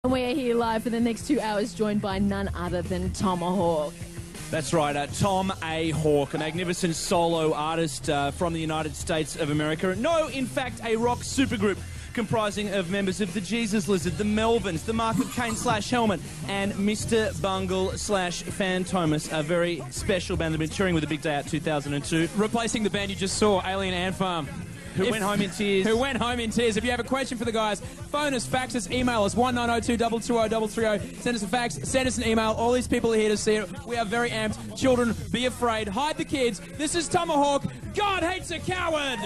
And we are here live for the next 2 hours, joined by none other than Tomahawk. That's right, Tom A. Hawk, a magnificent solo artist from the United States of America. No, in fact, a rock supergroup comprising of members of the Jesus Lizard, the Melvins, the Mark of Cain / Helmet, and Mr. Bungle / Phantomas, a very special band that have been touring with the Big Day Out 2002. Replacing the band you just saw, Alien Ant Farm. Who went home in tears. Who went home in tears. If you have a question for the guys, phone us, fax us, email us, 1902-220-330. Send us a fax, send us an email. All these people are here to see it. We are very amped. Children, be afraid. Hide the kids. This is Tomahawk. God hates a coward!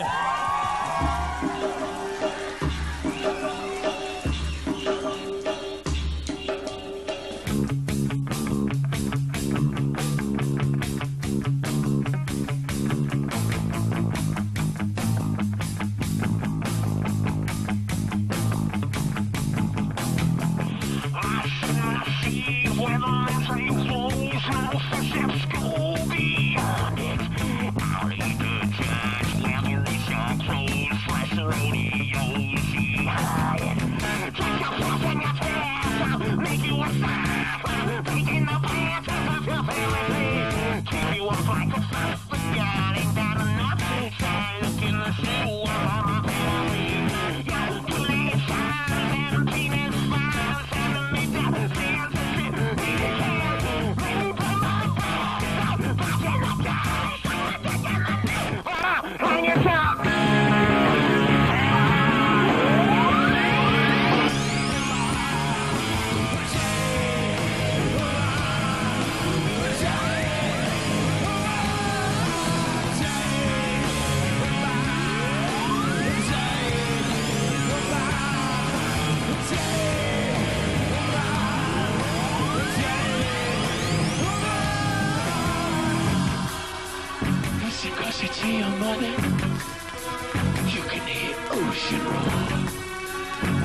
You can hear ocean roll.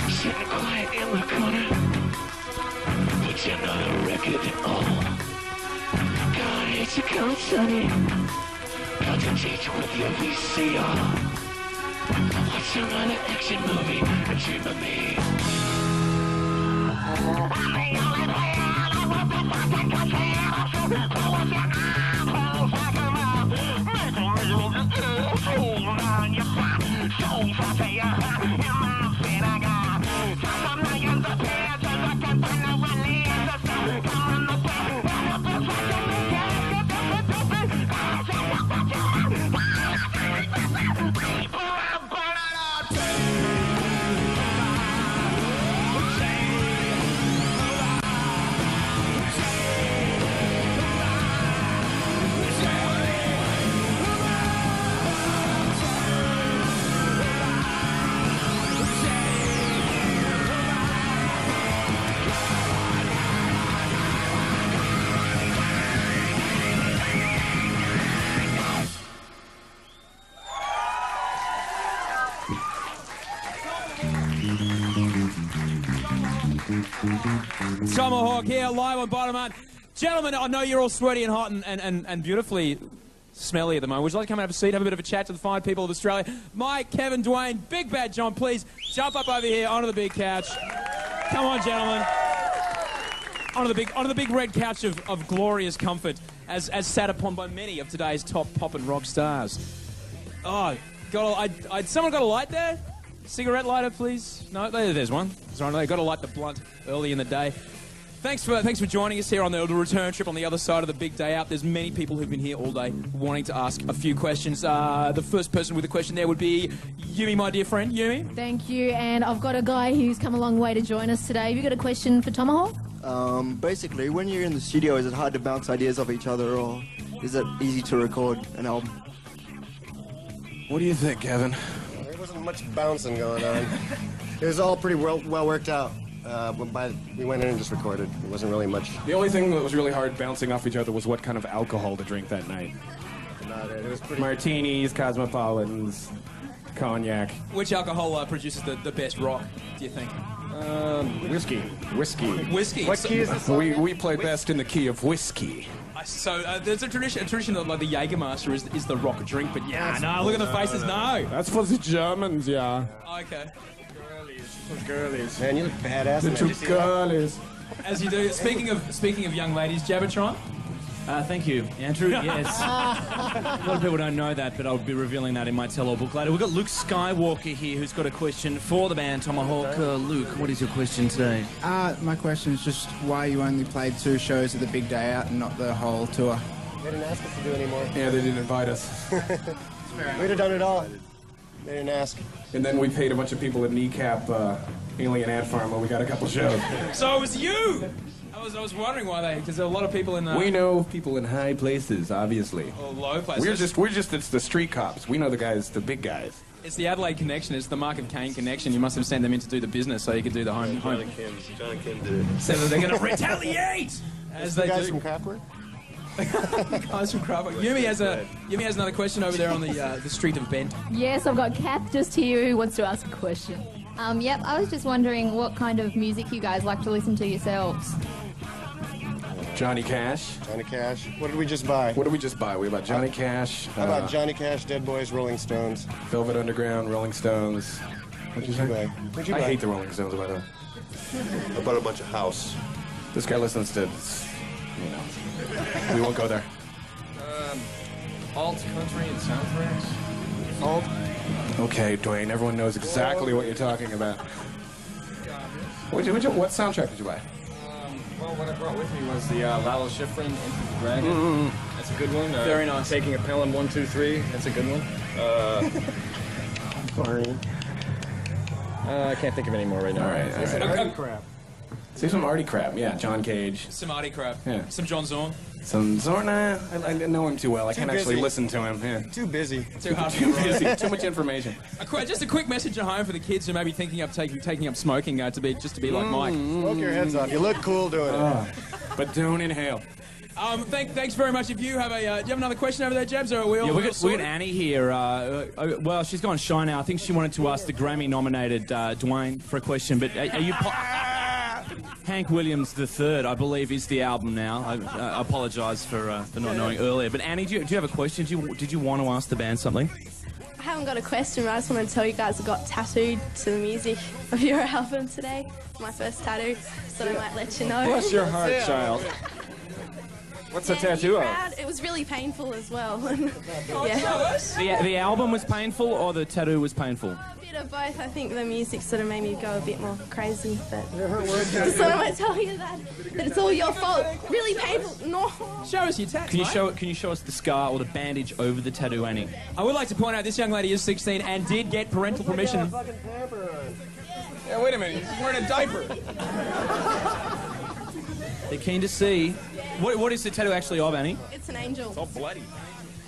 Sitting quiet in the corner, but you're not a record at all. God hates a cold sunny. Got to teach with your VCR. Watch another action movie and dream of me. Tomahawk here, live on Bottom Art. Gentlemen, I know you're all sweaty and hot and beautifully smelly at the moment. Would you like to come and have a seat, have a bit of a chat to the fine people of Australia? Mike, Kevin, Duane, Big Bad John, please jump up over here onto the big couch. Come on, gentlemen. Onto the big red couch of glorious comfort, as sat upon by many of today's top pop and rock stars. Oh, someone got a light there? Cigarette lighter, please? No, there's one. Sorry, they've got to light the blunt early in the day. Thanks for joining us here on the return trip on the other side of the Big Day Out. There's many people who've been here all day wanting to ask a few questions. The first person with a question there would be Yumi, my dear friend. Yumi? Thank you, and I've got a guy who's come a long way to join us today. Have you got a question for Tomahawk? Basically, when you're in the studio, is it hard to bounce ideas off each other, or is it easy to record an album? What do you think, Kevin? There wasn't much bouncing going on. It was all pretty well worked out. We went in and just recorded. It wasn't really much. The only thing that was really hard bouncing off each other was what kind of alcohol to drink that night. It was pretty... Martinis, Cosmopolitans, cognac. Which alcohol produces the best rock, do you think? Whiskey. Whiskey. What key is this? We play best in the key of whiskey. So there's a tradition that like the Jägermeister is the rock drink, but yeah, no, look at the faces, no. That's for the Germans, yeah. Okay. Those girlies. Man, you look badass. The man. two girlies. As you do. Speaking of young ladies, Jabbertron. Thank you, Andrew. Yes. A lot of people don't know that, but I'll be revealing that in my tell-all book later. We've got Luke Skywalker here who's got a question for the band Tomahawk. Luke, what is your question today? My question is just why you only played 2 shows at the big day out and not the whole tour. They didn't ask us to do any more. Yeah, they didn't invite us. We'd have done it all. They didn't ask. And then we paid a bunch of people at Kneecap Alien Ant Farm where we got a couple shows. So it was you! I was wondering why because there are a lot of people in the... We know people in high places, obviously. Or low places. It's the street cops. We know the guys, the big guys. It's the Adelaide connection. It's the Mark of Kane connection. You must have sent them in to do the business so you could do the home. John and Kim did it. So that they're going to retaliate! As they guys do. from Kraftwerk? Guys from Kraftwerk. Yumi has another question over there on the street of Bent. Yes, I've got Kath just here who wants to ask a question. Yep, I was just wondering what kind of music you guys like to listen to yourselves. Johnny Cash. Johnny Cash. What did we just buy? What did we just buy? We bought Johnny Cash. How about Johnny Cash, Dead Boys, Rolling Stones? Velvet Underground, Rolling Stones. What'd you say? What'd you buy? I hate the Rolling Stones, by the way. I bought a bunch of house. This guy listens to, you know, we won't go there. Alt, country, and soundtracks. Alt. Okay, Duane, everyone knows exactly what you're talking about. What soundtrack did you buy? Well, what I brought with me was the Lalo Schifrin Into the Dragon. That's a good one. Very nice. Taking a Pelham 1, 2, 3. That's a good one. Sorry. I can't think of any more right now. All right. Artie crap. See some Artie crap. Yeah, John Cage. Some Artie crap. Yeah. Some John Zorn. Some Zorna. I know him too well. I can't actually busy. listen to him. Yeah. Too busy. Too hard to Too memorize. busy. Too much information. Just a quick message at home for the kids who may be thinking of taking up smoking to be like Mike. Smoke your heads off. You look cool doing it. But don't inhale. Thanks very much. If you have do you have another question over there, Jabs, or are we all? Yeah, we got Annie here. Well, she's gone shy now. I think she wanted to ask the Grammy-nominated Duane for a question. But are you? Hank Williams III, I believe, is the album now. I apologise for not knowing earlier. But Annie, do you have a question? Did you want to ask the band something? I haven't got a question, but I just want to tell you guys I got tattooed to the music of your album today. My first tattoo, so I might let you know. Bless your heart, child. What's the tattoo of? It was really painful as well. The album was painful, or the tattoo was painful? A bit of both. I think the music sort of made me go a bit more crazy, but just thought I might tell you that it's all your fault. Really painful. No. Show us your tats. Can you show us the scar or the bandage over the tattoo, Annie? I would like to point out this young lady is 16 and did get parental permission. Yeah, wait a minute. You're wearing a diaper. They're keen to see. What is the tattoo actually of, Annie? It's an angel. It's all bloody.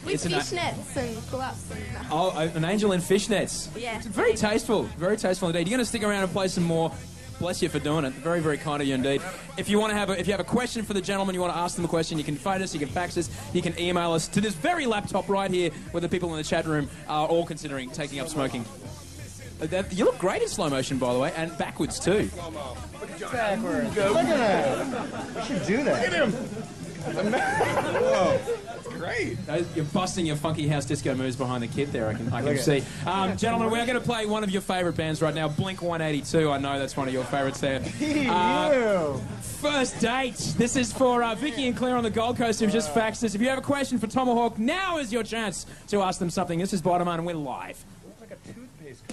With fishnets and pull-ups. Oh, an angel in fishnets. Yeah. It's very tasteful. Very tasteful indeed. You're going to stick around and play some more. Bless you for doing it. Very, very kind of you indeed. If you have a question for the gentleman, you want to ask them a question, you can phone us, you can fax us, you can email us to this very laptop right here, where the people in the chat room are all considering taking up smoking. You look great in slow motion, by the way, and backwards too. Backwards. Look at that. You should do that. Look at him. Whoa. That's great. You're busting your funky house disco moves behind the kid there, I can see. Gentlemen, we're going to play one of your favourite bands right now, Blink 182. I know that's one of your favourites there. First Date. This is for Vicky and Claire on the Gold Coast who've just faxed us. If you have a question for Tomahawk, now is your chance to ask them something. This is Bottom and we're live. Looks like a toothpaste.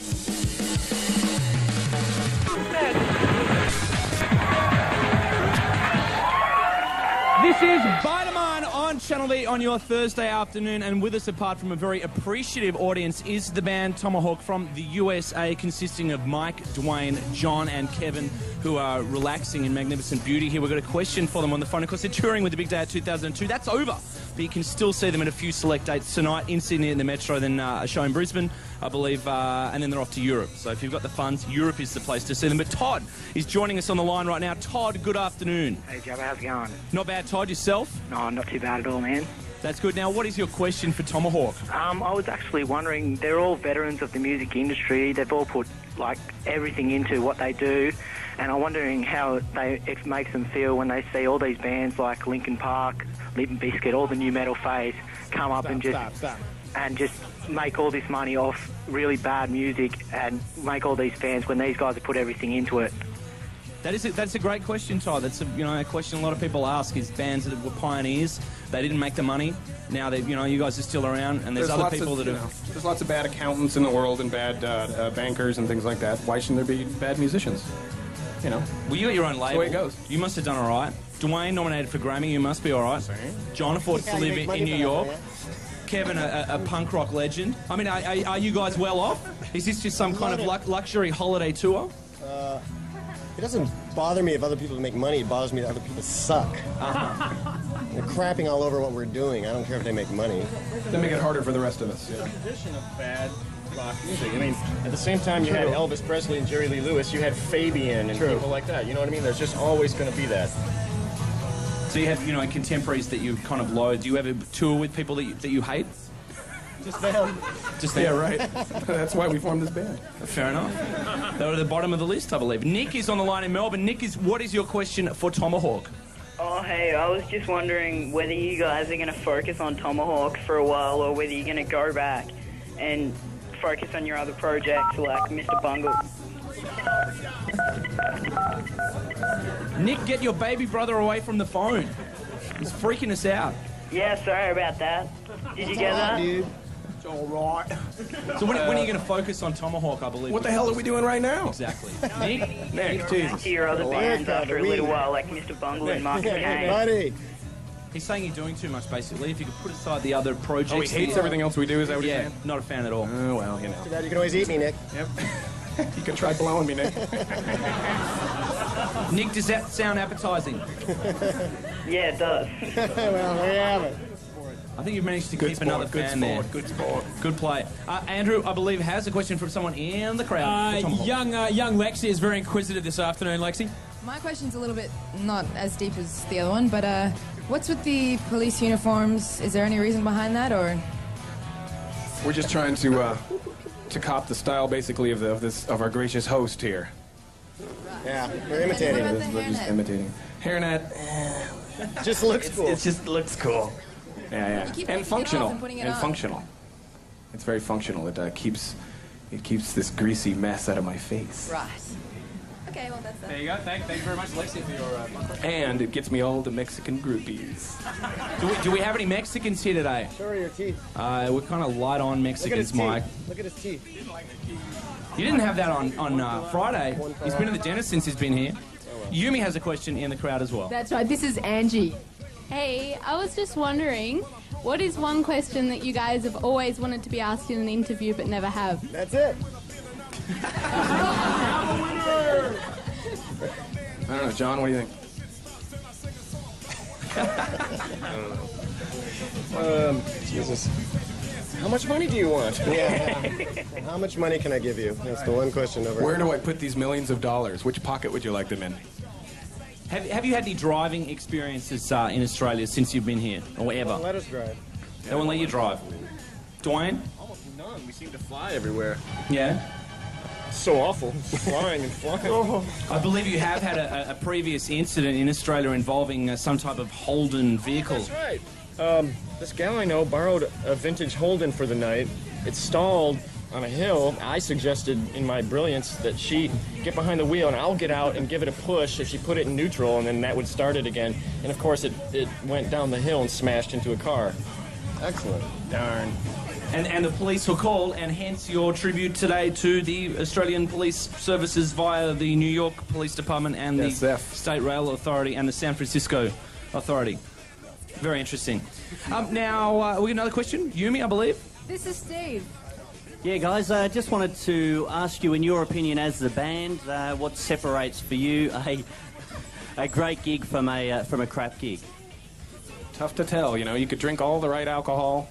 This is Vitamin on Channel D on your Thursday afternoon, and with us, apart from a very appreciative audience, is the band Tomahawk from the USA, consisting of Mike, Duane, John and Kevin, who are relaxing in magnificent beauty here. We've got a question for them on the phone. Of course, they're touring with the Big Day at 2002. That's over, but you can still see them at a few select dates tonight in Sydney in the Metro, then a show in Brisbane, I believe, and then they're off to Europe. So if you've got the funds, Europe is the place to see them. But Todd is joining us on the line right now. Todd, good afternoon. Hey, Jabba, how's it going? Not bad, Todd. Yourself? No, not too bad at all, man. That's good. Now, what is your question for Tomahawk? I was actually wondering, they're all veterans of the music industry. They've all put, like, everything into what they do. And I'm wondering how it makes them feel when they see all these bands like Linkin Park, Limp Bizkit, all the new metal phase come up and just... Stop. and just make all this money off really bad music and make all these fans when these guys have put everything into it? That's a great question, Ty. That's a question a lot of people ask. Is bands that were pioneers, they didn't make the money. Now they, you guys are still around, and there's other people that have. There's lots of bad accountants in the world and bad bankers and things like that. Why shouldn't there be bad musicians? Well, you got your own label. That's the way it goes. You must have done all right. Duane nominated for Grammy. You must be all right. John affords to live in New York. Kevin, a punk rock legend. I mean, are you guys well off? Is this just some kind of luxury holiday tour? It doesn't bother me if other people make money. It bothers me that other people suck. They're crapping all over what we're doing. I don't care if they make money. They make it harder for the rest of us. There's a tradition of bad rock music. I mean, at the same time you had Elvis Presley and Jerry Lee Lewis, you had Fabian and people like that. You know what I mean? There's just always going to be that. So you have, contemporaries that you kind of loathe. Do you ever tour with people that you hate? Just them. Just them. Yeah, right. That's why we formed this band. Fair enough. They were at the bottom of the list, I believe. Nick is on the line in Melbourne. Nick, what is your question for Tomahawk? Oh, hey, I was just wondering whether you guys are going to focus on Tomahawk for a while or whether you're going to go back and focus on your other projects like Mr. Bungle. Nick, get your baby brother away from the phone. He's freaking us out. Yeah, sorry about that. Did you get that? Dude. It's all right. So when are you going to focus on Tomahawk, I believe? What the hell are we doing right now? Exactly. Nick, Jesus. To your other bands after a little while, like Mr. Bungle and Marcus Kane. Buddy. He's saying you're doing too much, basically. If you could put aside the other projects... Oh, he hates everything else we do, is that what you're saying? Not a fan at all. Oh, well, Too bad you can always eat me, Nick. Yep. You can try blowing me, Nick. Nick, does that sound appetizing? Yeah, it does. Well, there you have it. I think you've managed to keep another fan there. Good sport. Good play. Andrew, I believe, has a question from someone in the crowd. Young Lexi is very inquisitive this afternoon, Lexi. My question's a little bit not as deep as the other one, but what's with the police uniforms? Is there any reason behind that, or...? We're just trying to cop the style, basically, of our gracious host here. Yeah, we're imitating. We're just imitating. Hairnet. Just looks cool. It just looks cool. Yeah. And functional. And functional. It's very functional. It keeps this greasy mess out of my face. Right. Okay, well, that's that. There you go. Thank you very much, Lexi, for your... And it gets me all the Mexican groupies. Do we have any Mexicans here today? Show her your teeth. We're kind of light on Mexicans, Mike. Look at his teeth. You didn't have that on Friday. He's been at the Denison since he's been here. Yumi has a question in the crowd as well. That's right. This is Angie. Hey, I was just wondering, what is one question that you guys have always wanted to be asked in an interview but never have? That's it. I don't know, John, what do you think? I don't know. Jesus. How much money do you want? Yeah. How much money can I give you? That's the one question over. Where do I put these millions of dollars? Which pocket would you like them in? Have you had any driving experiences in Australia since you've been here, or ever? They won't let us drive. They won't let you drive. Duane? Almost none. We seem to fly everywhere. Yeah. It's so awful. Flying and flying. I believe you have had a previous incident in Australia involving some type of Holden vehicle. That's right. This gal I know borrowed a vintage Holden for the night. It stalled on a hill. I suggested in my brilliance that she get behind the wheel and I'll get out and give it a push if she put it in neutral, and then that would start it again. And of course it went down the hill and smashed into a car. Excellent. Darn. And the police were called, and hence your tribute today to the Australian Police Services via the New York Police Department and the State Rail Authority and the San Francisco Authority. Very interesting. Now, we got another question. Yumi, I believe. This is Steve. Yeah, guys, I just wanted to ask you, in your opinion as the band, what separates for you a great gig from a crap gig? Tough to tell, you know. You could drink all the right alcohol,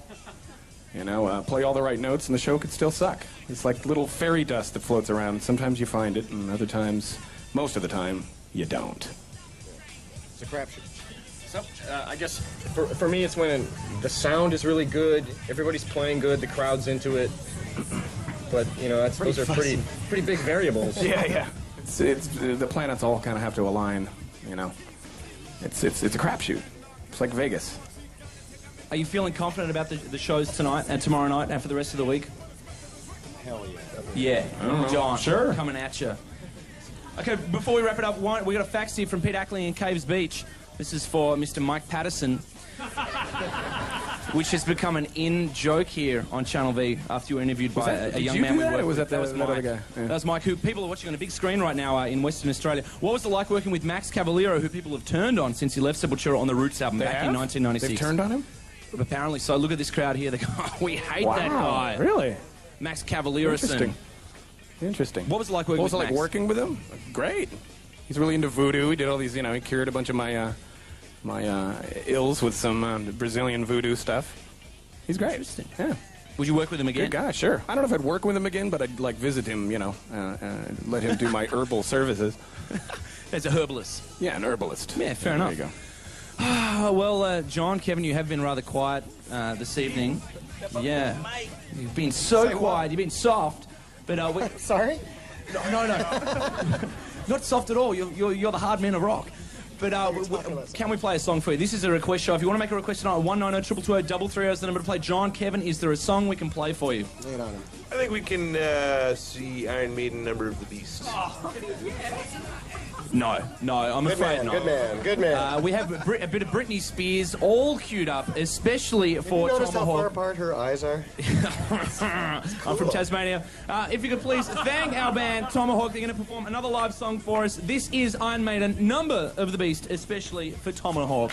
you know, play all the right notes, and the show could still suck. It's like little fairy dust that floats around. Sometimes you find it, and other times, most of the time, you don't. It's a crapshoot. So, I guess for me it's when the sound is really good, everybody's playing good, the crowd's into it. But you know, those are pretty big variables. Yeah. It's the planets all kind of have to align. You know, it's a crapshoot. It's like Vegas. Are you feeling confident about the shows tonight and tomorrow night and for the rest of the week? Hell yeah. Yeah. I don't know. John, Sure. coming at you. Okay, before we wrap it up, we got a fax here from Pete Ackley in Caves Beach. This is for Mr. Mike Patterson, which has become an in joke here on Channel V after you were interviewed by a young man we worked with. Was that was that Mike. other guy? Yeah. That was Mike, who people are watching on a big screen right now in Western Australia. What was it like working with Max Cavalero, who people have turned on since he left Sepultura on the Roots album back in 1996? They've turned on him? Apparently so. Look at this crowd here. They go, oh, we hate that guy. Really? Max Cavalero. Interesting. What was it like working with Max? What was it like working with him? Great. He's really into voodoo. He did all these, he cured a bunch of my ills with some Brazilian voodoo stuff. He's great. Interesting. Yeah. Would you work with him again? Good guy, sure. I don't know if I'd work with him again, but I'd visit him, let him do my herbal services. As a herbalist. Yeah, an herbalist. Yeah, fair enough. There you go. Well, John, Kevin, you have been rather quiet this evening. Yeah. You've been so quiet. You've been soft. But Sorry? No. Not soft at all. You're the hard man of rock. But can we play a song for you? This is a request show. If you want to make a request tonight, 190-222-330 is the number to play. John, Kevin, is there a song we can play for you? Lay it on him. I think we can see Iron Maiden, Number of the Beast. No, I'm afraid not. Good man. We have a bit of Britney Spears all queued up, especially for Notice how far Tomahawk. apart her eyes are? I'm from Tasmania. If you could please thank our band, Tomahawk. They're going to perform another live song for us. This is Iron Maiden, Number of the Beast, especially for Tomahawk.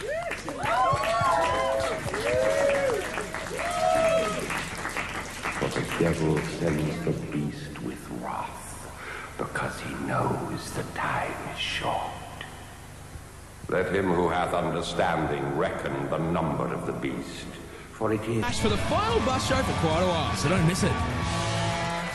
For the devil sends the beast with wrath, because he knows the time is short. Let him who hath understanding reckon the number of the beast, for it is... For the final bus show for quite a while, so don't miss it.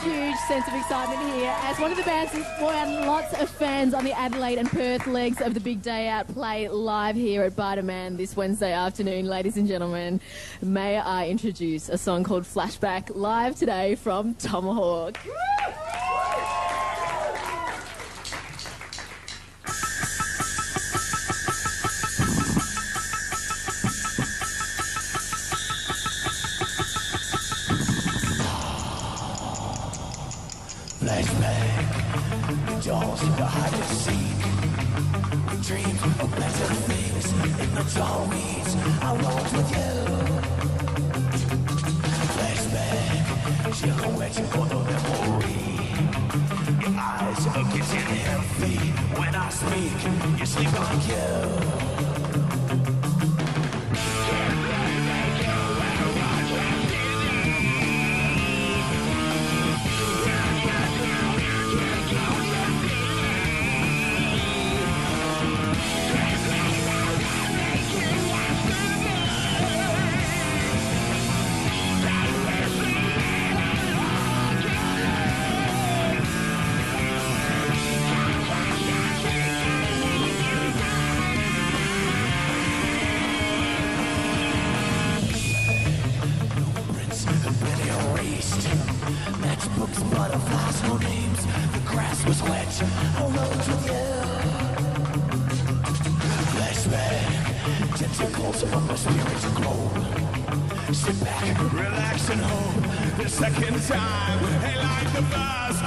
Huge sense of excitement here as one of the bands has brought out lots of fans on the Adelaide and Perth legs of the Big Day Out play live here at Barterman this Wednesday afternoon. Ladies and gentlemen, may I introduce a song called Flashback live today from Tomahawk. Flashback, jaws seem to hide the seek. We dream of better things in the tall weeds. I walk with you. Flashback, silhouette for the memory. Your eyes are getting healthy. When I speak, you sleep on you. Matchbooks, butterflies, no names. The grass was wet. I'll roll with you. Flashback, tentacles of my spirit glow. Sit back, relax, and hope. The second time, hey, like the first.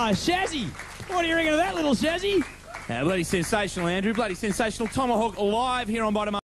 Oh, Shazzy! What do you reckon of that little Shazzy? Bloody sensational, Andrew. Bloody sensational. Tomahawk live here on Bottom Up.